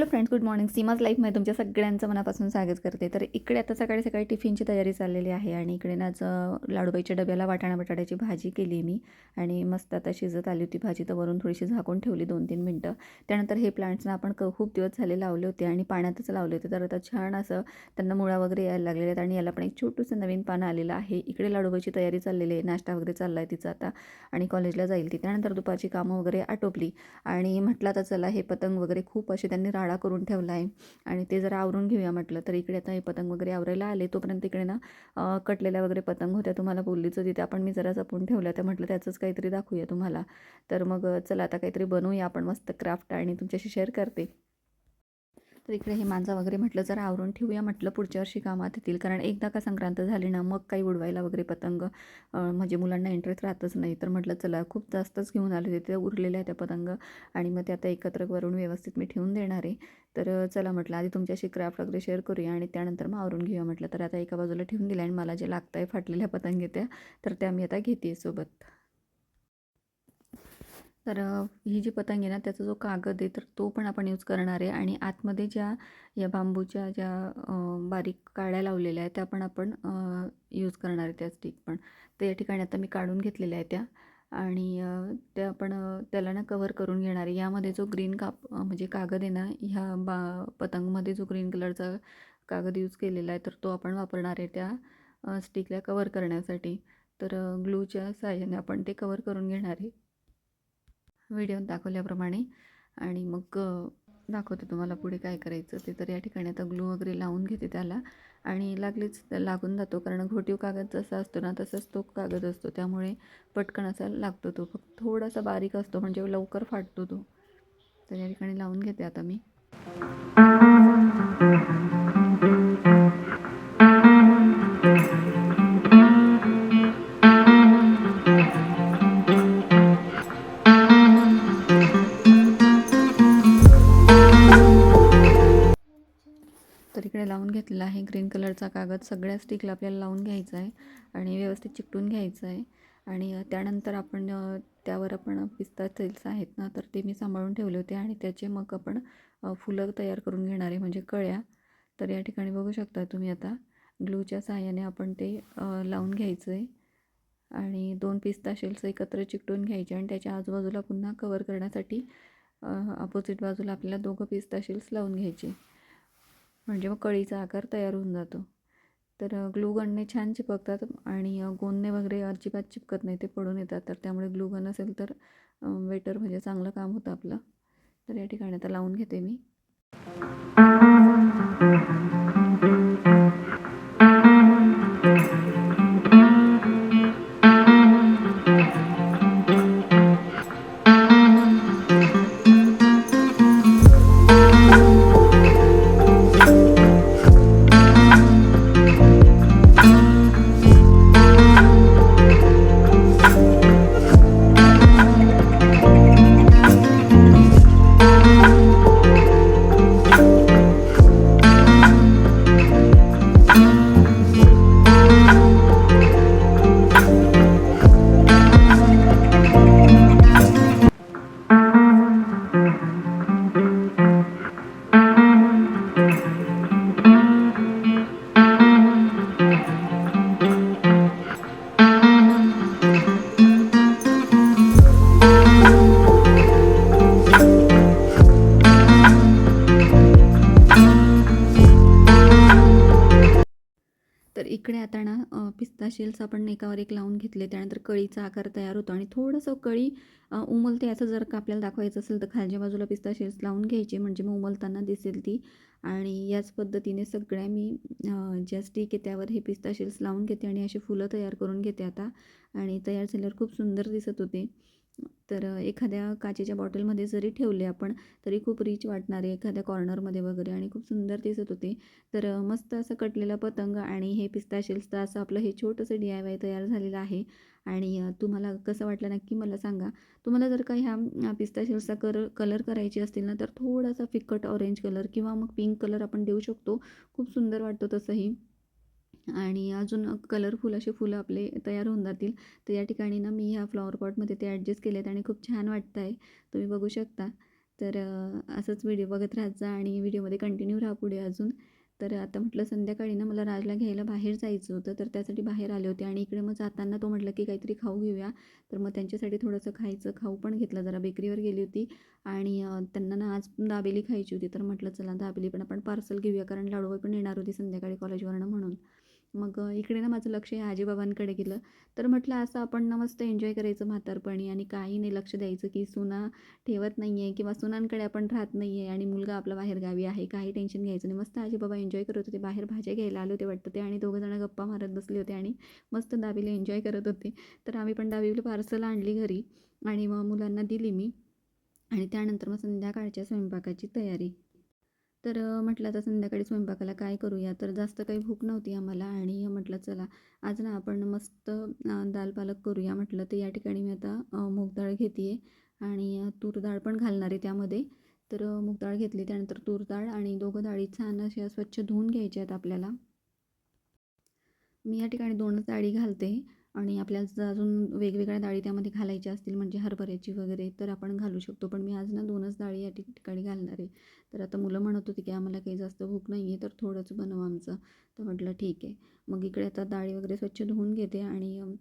Hello friends, good morning. सीमाज लाईफमध्ये तुमच्या सगळ्यांचं मनापासून स्वागत करते. तर इकडे आता सकाळी सकाळी टिफिनची तयारी चाललेली आहे आणि इकडे ना आज लाडूबाईच्या डब्याला वाटाणा बटाट्याची भाजी केली मी आणि मस्त आता शिजत आली होती भाजी, तर वरून थोडीशी झाकून ठेवली 2-3 मिनटं. त्यानंतर हे प्लांट्सना आपण खूप दिवस झाले लावले होते आणि पाण्यातच लावले होते, तर आता छान असं त्यांना मुळा वगैरे यायला लागलेले आहेत आणि याला पण एक छोटंसं नवीन पानं आलेलं आहे. इकडे लाडूबाईची तयारी चाललेली आहे, नाश्ता वगैरे चालला आहे तिचा आता आणि कॉलेजला जाईल ती. त्यानंतर दुपारची कामं वगैरे आटोपली आणि म्हटलं आता चला हे पतंग वगैरे खूप असे त्यांनी राडा करून ठेवला आहे आणि ते जरा आवरून घेऊया म्हटलं. तर इकडे आता हे पतंग वगैरे आवरायला आले, तोपर्यंत इकडे ना कटलेल्या वगैरे पतंग होत्या, तुम्हाला बोललीच होती, त्या पण मी जरा जपून ठेवल्या. तर म्हटलं त्याचंच काहीतरी दाखवूया तुम्हाला. तर मग चला आता काहीतरी बनवूया आपण मस्त क्राफ्ट आणि तुमच्याशी शेअर करते. तर इकडे हे मांजा वगैरे म्हटलं जरा आवरून ठेवूया म्हटलं, पुढच्या वर्षी कामात येतील, कारण एकदा का संक्रांत झाली ना मग काही उडवायला वगैरे पतंग म्हणजे मुलांना इंटरेस्ट राहतच नाही. तर म्हटलं चला खूप जास्तच घेऊन आले होते, ते उरलेल्या त्या पतंग आणि मग ते आता एकत्र करून व्यवस्थित मी ठेवून देणार आहे. तर चला म्हटलं आधी तुमच्याशी क्राफ्ट वगैरे शेअर करूया आणि त्यानंतर मग आवरून घेऊया म्हटलं. तर आता एका बाजूला ठेवून दिल्या आणि मला जे लागतं आहे फाटलेल्या पतंग त्या, तर त्या मी आता घेते सोबत. तर ही जी पतंग आहे ना त्याचा जो कागद आहे तर तो पण आपण यूज करणार आहे आणि आतमध्ये ज्या या बांबूच्या ज्या बारीक काड्या लावलेल्या आहेत त्या पण आपण यूज करणार आहे, त्या स्टिक पण. तर या ठिकाणी आता मी काढून घेतलेल्या आहे त्या आणि त्या आपण त्याला ना कव्हर करून घेणार आहे. यामध्ये जो ग्रीन म्हणजे कागद आहे ना, ह्या पतंगमध्ये जो ग्रीन कलरचा कागद यूज केलेला आहे तर तो आपण वापरणार आहे त्या स्टिकला कव्हर करण्यासाठी. तर ग्लूच्या साहाय्याने आपण ते कव्हर करून घेणार आहे व्हिडिओत दाखवल्याप्रमाणे आणि मग दाखवते तुम्हाला पुढे काय करायचं ते. तर या ठिकाणी आता ग्लू वगैरे लावून घेते त्याला आणि लागलीच लागून जातो, कारण घोटीव कागद जसा असतो ना तसाच तो कागद असतो, त्यामुळे पटकन असा लागतो तो. फक्त थोडासा बारीक असतो म्हणजे लवकर फाटतो तो. तर या ठिकाणी लावून घेते आता मी. तर इकडे लावून घेतलेला आहे ग्रीन कलरचा कागद. सगळ्या स्टिकला आपल्याला लावून घ्यायचा आहे आणि व्यवस्थित चिकटून घ्यायचं आहे आणि त्यानंतर आपण त्यावर आपण पिस्ता सेल्स आहेत ना, तर ते मी सांभाळून ठेवले होते आणि त्याचे मग आपण फुलं तयार करून घेणार आहे, म्हणजे कळ्या. तर या ठिकाणी बघू शकता तुम्ही आता ग्लूच्या सहाय्याने आपण ते लावून घ्यायचं आहे आणि 2 पिस्ता शेल्स एकत्र चिकटून घ्यायचे आणि त्याच्या आजूबाजूला पुन्हा कवर करण्यासाठी अपोजिट बाजूला आपल्याला 2 पिस्ता शेल्स लावून घ्यायचे, म्हणजे मग कळीचा आकार तयार होऊन जातो. तर ग्लू गनने छान चिपकतात आणि गोंदने वगैरे अजिबात चिपकत नाही, ते पडून येतात. तर त्यामुळे ग्लू गन असेल तर बेटर, म्हणजे चांगलं काम होतं आपलं. तर या ठिकाणी आता लावून घेते मी. तर इकडे आता ना पिस्ता शेल्स आपण एकावर एक लावून घेतले, त्यानंतर कळीचा आकार तयार होतो आणि थोडंसं कळी उमलते असं जर का आपल्याला दाखवायचं असेल तर खालच्या बाजूला पिस्ता शेल्स लावून घ्यायचे, म्हणजे मग उमलताना दिसेल ती. आणि याच पद्धतीने सगळ्या मी ज्या स्टिक आहे त्यावर हे पिस्ता शेल्स लावून घेते आणि अशी फुलं तयार करून घेते आता. आणि तयार झाल्यावर खूप सुंदर दिसत होते. तर एखाद्या काचेच्या बॉटलमध्ये जरी ठेवले आपण तरी खूप रिच वाटणार आहे एखाद्या कॉर्नरमध्ये वगैरे, आणि खूप सुंदर दिसत होते. तर मस्त असं कटलेला पतंग आणि हे पिस्ता शेल्सचं असं आपलं हे छोटंसं DIY तयार झालेलं आहे. आणि तुम्हाला कसं वाटलं नक्की मला सांगा. तुम्हाला जर का ह्या पिस्ता शेल्सचा कलर करायची असतील ना, तर थोडासा फिकट ऑरेंज कलर किंवा मग पिंक कलर आपण देऊ शकतो, खूप सुंदर वाटतो तसंही. आणि अजून कलरफुल असे फुलं आपले तयार होऊन जातील. तर या ठिकाणी ना मी ह्या फ्लॉवर पॉटमध्ये ते ॲडजस्ट केले आहेत आणि खूप छान वाटतं आहे, तुम्ही बघू शकता. तर असंच व्हिडिओ बघत राहत जा आणि व्हिडिओमध्ये कंटिन्यू राहा पुढे अजून. तर आता म्हटलं संध्याकाळी ना मला राजला घ्यायला बाहेर जायचं होतं, तर त्यासाठी बाहेर आले होते आणि इकडे मग जाताना तो म्हटलं की काहीतरी खाऊ घेऊया. तर मग त्यांच्यासाठी थोडंसं खायचं खाऊ पण घेतलं. जरा बेकरीवर गेली होती आणि त्यांना ना आज दाबेली खायची होती. तर म्हटलं चला दाबेली पण आपण पार्सल घेऊया, कारण लाडूबाई पण येणार होती संध्याकाळी कॉलेजवरनं म्हणून. मग इकडे ना माझं लक्ष हे आजीबाबांकडे गेलं. तर म्हटलं असं आपण ना मस्त एन्जॉय करायचं म्हातारपणी आणि काही नाही लक्ष द्यायचं की सुना ठेवत नाही आहे किंवा सुनांकडे आपण राहत नाही आहे आणि मुलगा आपला बाहेरगावी आहे. काही टेन्शन घ्यायचं नाही. मस्त आजीबाबा एन्जॉय करत होते. बाहेर भाज्या घ्यायला आले होते वाटतं ते आणि दोघंजणं गप्पा मारत बसले होते आणि मस्त दाबेली एन्जॉय करत होते. तर आम्ही पण दाबेली पार्सल आणली घरी आणि मग मुलांना दिली मी आणि त्यानंतर मग संध्याकाळच्या स्वयंपाकाची तयारी. तर म्हटलं आता संध्याकाळी स्वयंपाकाला काय करूया, तर जास्त काही भूक नव्हती आम्हाला आणि म्हटलं चला आज ना आपण मस्त दाल पालक करूया म्हटलं. तर या ठिकाणी मी आता मूग डाळ घेते आहे आणि तूर डाळ पण घालणार आहे त्यामध्ये. तर मूग डाळ घेतली, त्यानंतर तूर डाळ आणि दोघं डाळी छान अशा स्वच्छ धुवून घ्यायच्या आहेत आपल्याला. मी या ठिकाणी 2च डाळी घालते आणि आपल्याला जर अजून वेगवेगळ्या डाळी त्यामध्ये घालायच्या असतील म्हणजे हरभऱ्याची वगैरे तर आपण घालू शकतो. पण मी आज ना 2च डाळी या ठिकाणी घालणार आहे. तर आता मुलं म्हणत होती की आम्हाला काही जास्त भूक नाही आहे तर थोडंच बनव आमचं. तर म्हटलं ठीक आहे. मग इकडे आता डाळी वगैरे स्वच्छ धुवून घेते आणि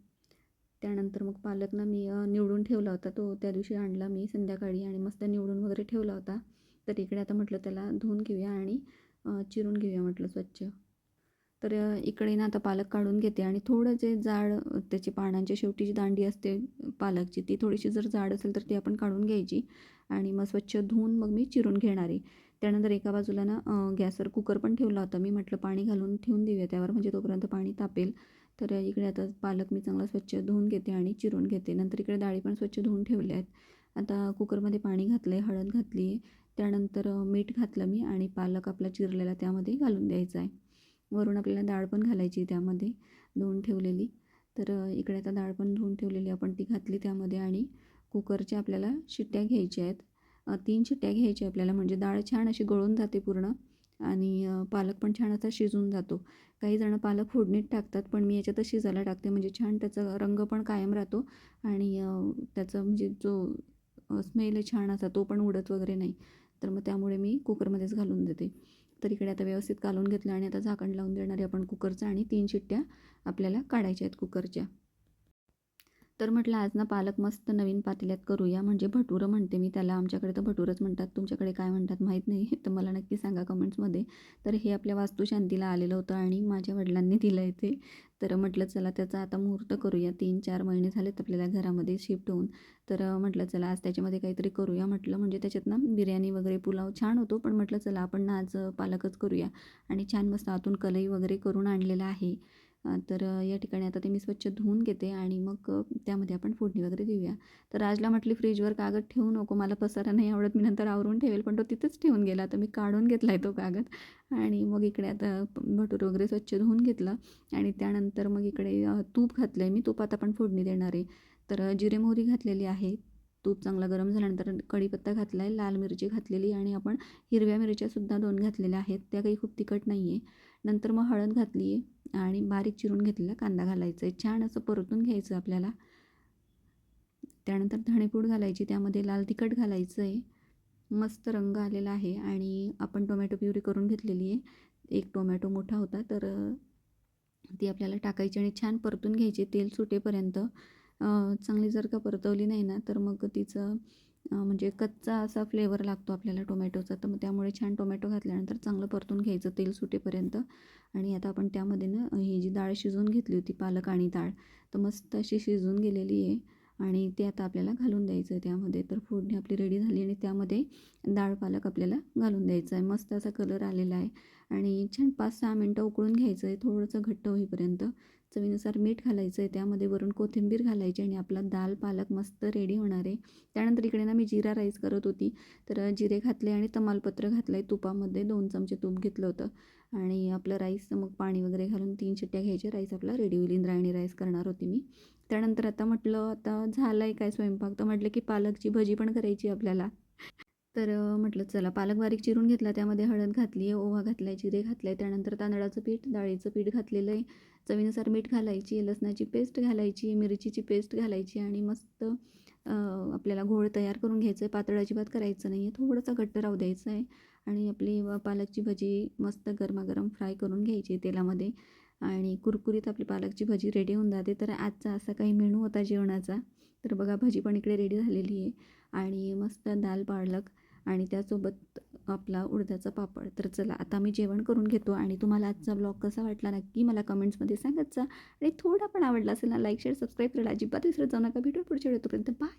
त्यानंतर मग पालक ना मी निवडून ठेवला होता. तो त्या दिवशी आणला मी संध्याकाळी आणि मस्त निवडून वगैरे ठेवला होता. तर इकडे आता म्हटलं त्याला धुवून घेऊया आणि चिरून घेऊया म्हटलं स्वच्छ. तर इकडे ना आता पालक काढून घेते आणि थोडं जे जाड त्याची पानांच्या शेवटी जी दांडी असते पालकची ती थोडीशी जर जाड असेल तर ती आपण काढून घ्यायची आणि मग स्वच्छ धुवून मग मी चिरून घेणार आहे. त्यानंतर एका बाजूला ना गॅसवर कुकर पण ठेवला होता मी. म्हटलं पाणी घालून ठेवून देऊया त्यावर म्हणजे तोपर्यंत पाणी तापेल. तर इकडे आता पालक मी चांगला स्वच्छ धुवून घेते आणि चिरून घेते. नंतर इकडे डाळी पण स्वच्छ धुवून ठेवल्या आहेत. आता कुकरमध्ये पाणी घातलं आहे, हळद घातली आहे, त्यानंतर मीठ घातलं मी आणि पालक आपला चिरलेला त्यामध्ये घालून द्यायचा आहे. वरून आपल्याला डाळ पण घालायची त्यामध्ये धुवून ठेवलेली. तर इकडे आता डाळ पण धुवून ठेवलेली आपण ती घातली त्यामध्ये आणि कुकरच्या आपल्याला शिट्ट्या घ्यायच्या आहेत. 3 शिट्ट्या घ्यायच्या आपल्याला म्हणजे डाळ छान अशी गळून जाते पूर्ण आणि पालक पण छान असा शिजून जातो. काही जणं पालक फोडणीत टाकतात पण मी याच्यातच शिजायला टाकते म्हणजे छान त्याचा रंग पण कायम राहतो आणि त्याचं म्हणजे जो स्मेल आहे छान असा तो पण उडत वगैरे नाही. तर मग त्यामुळे मी कुकरमध्येच घालून देते. तर इकडे आता व्यवस्थित कालवून घेतलं आणि आता झाकण लावून देणार आहे आपण कुकरचं आणि 3 शिट्ट्या आपल्याला काढायच्या आहेत कुकरच्या. तर म्हटलं आज ना पालक मस्त नवीन पातेल्यात करूया म्हणजे भटुरं म्हणते मी त्याला. आमच्याकडे तर भटुरंच म्हणतात, तुमच्याकडे काय म्हणतात माहीत नाही तर मला नक्की सांगा कमेंट्समध्ये. तर हे आपल्या वास्तुशांतीला आलेलं होतं आणि माझ्या वडिलांनी दिलं आहे ते. तर म्हटलं चला त्याचा आता मुहूर्त करूया. 3-4 महिने झालेत आपल्याला घरामध्ये शिफ्ट होऊन. तर म्हटलं चला आज त्याच्यामध्ये काहीतरी करूया म्हटलं म्हणजे त्याच्यात ना बिर्याणी वगैरे पुलाव छान होतो. पण म्हटलं चला आपण ना आज पालकच करूया आणि छान मस्त आतून कलई वगैरे करून आणलेला आहे. तर या ठिकाणी आता ते मी स्वच्छ धुवून घेते आणि मग त्यामध्ये आपण फोडणी वगैरे देऊया. तर राजला म्हटली फ्रीजवर कागद ठेवू नको, मला पसारा नाही आवडत, मी नंतर आवरून ठेवेल. पण तो तिथेच ठेवून गेला. आता मी काढून घेतला आहे तो कागद आणि मग इकडे आता भटुरं वगैरे स्वच्छ धुवून घेतलं आणि त्यानंतर मग इकडे तूप घातलं आहे मी. तुपात आपण फोडणी देणार आहे. तर जिरे मोहरी घातलेली आहे. तूप चांगलं गरम झाल्यानंतर कढीपत्ता घातला आहे, लाल मिरची घातलेली आणि आपण हिरव्या मिरच्यासुद्धा 2 घातलेल्या आहेत. त्या काही खूप तिखट नाही आहे. नंतर मग हळद घातली आहे आणि बारीक चिरून घेतलेला कांदा घालायचा आहे. छान असं परतून घ्यायचं आपल्याला. त्यानंतर धणेपूड घालायची, त्यामध्ये लाल तिखट घालायचं आहे. मस्त रंग आलेला आहे आणि आपण टोमॅटो प्युरी करून घेतलेली आहे. 1 टोमॅटो मोठा होता तर ती आपल्याला टाकायची आणि छान परतून घ्यायची तेल सुटेपर्यंत. चांगली जर का परतवली नाही ना तर मग तिचं म्हणजे कच्चा असा फ्लेवर लागतो आपल्याला टोमॅटोचा. तर मग त्यामुळे छान टोमॅटो घातल्यानंतर चांगलं परतून घ्यायचं तेल सुटेपर्यंत. आणि आता आपण त्यामध्ये ना ही जी डाळ शिजवून घेतली होती पालक आणि डाळ तर मस्त अशी शिजून गेलेली आहे आणि ते आता आपल्याला घालून द्यायचं आहे त्यामध्ये. तर फोडणी आपली रेडी झाली आणि त्यामध्ये डाळ पालक आपल्याला घालून द्यायचं आहे. मस्त असा कलर आलेला आहे आणि छान 5-6 मिनटं उकळून घ्यायचं आहे थोडंसं घट्ट होईपर्यंत. चवीनुसार मीठ घालायचं आहे, त्यामध्ये वरून कोथिंबीर घालायची आणि आपला दाल पालक मस्त रेडी होणार आहे. त्यानंतर इकडे ना मी जिरा राईस करत होती तर जिरे घातले आणि तमालपत्र घातलं आहे तुपामध्ये. 2 चमचे तूप घेतलं होतं आणि आपलं राईस मग पाणी वगैरे घालून 3 शिट्ट्या घ्यायच्या. राईस आपला रेडी होईल. इंद्रायणी राईस करणार होती मी. त्यानंतर आता म्हटलं आता झालं आहे काय स्वयंपाक, तर म्हटलं की पालकची भजी पण करायची आपल्याला. तर म्हटलं चला पालक बारीक चिरून घेतला, त्यामध्ये हळद घातली आहे, ओवा घातला आहे, जिरे घातलं आहे, त्यानंतर तांदळाचं पीठ, डाळीचं पीठ घातलेलं आहे, चवीनुसार मीठ घालायची, लसणाची पेस्ट घालायची, मिरचीची पेस्ट घालायची आणि मस्त आपल्याला घोळ तयार करून घ्यायचं आहे. पातळ अजिबात करायचं नाही आहे, थोडंसं घट्ट राहू द्यायचं आहे आणि आपली पालकची भजी मस्त गरमागरम फ्राय करून घ्यायची तेलामध्ये आणि कुरकुरीत आपली पालकची भजी रेडी होऊन जाते. तर आजचा असा काही मेनू होता जेवणाचा. तर बघा भजी पण इकडे रेडी झालेली आहे आणि मस्त दाल पालक आणि त्यासोबत आपला उडदाचा पापड. तर चला आता मी जेवण करून घेतो आणि तुम्हाला आजचा ब्लॉग कसा वाटला नक्की मला कमेंट्समध्ये सांगत जा आणि थोडा पण आवडला असेल ना लाईक शेअर सबस्क्राईब करायला अजिबात विसरत जाऊ नका. भेटू पुढच्या वेळी, तोपर्यंत बाय.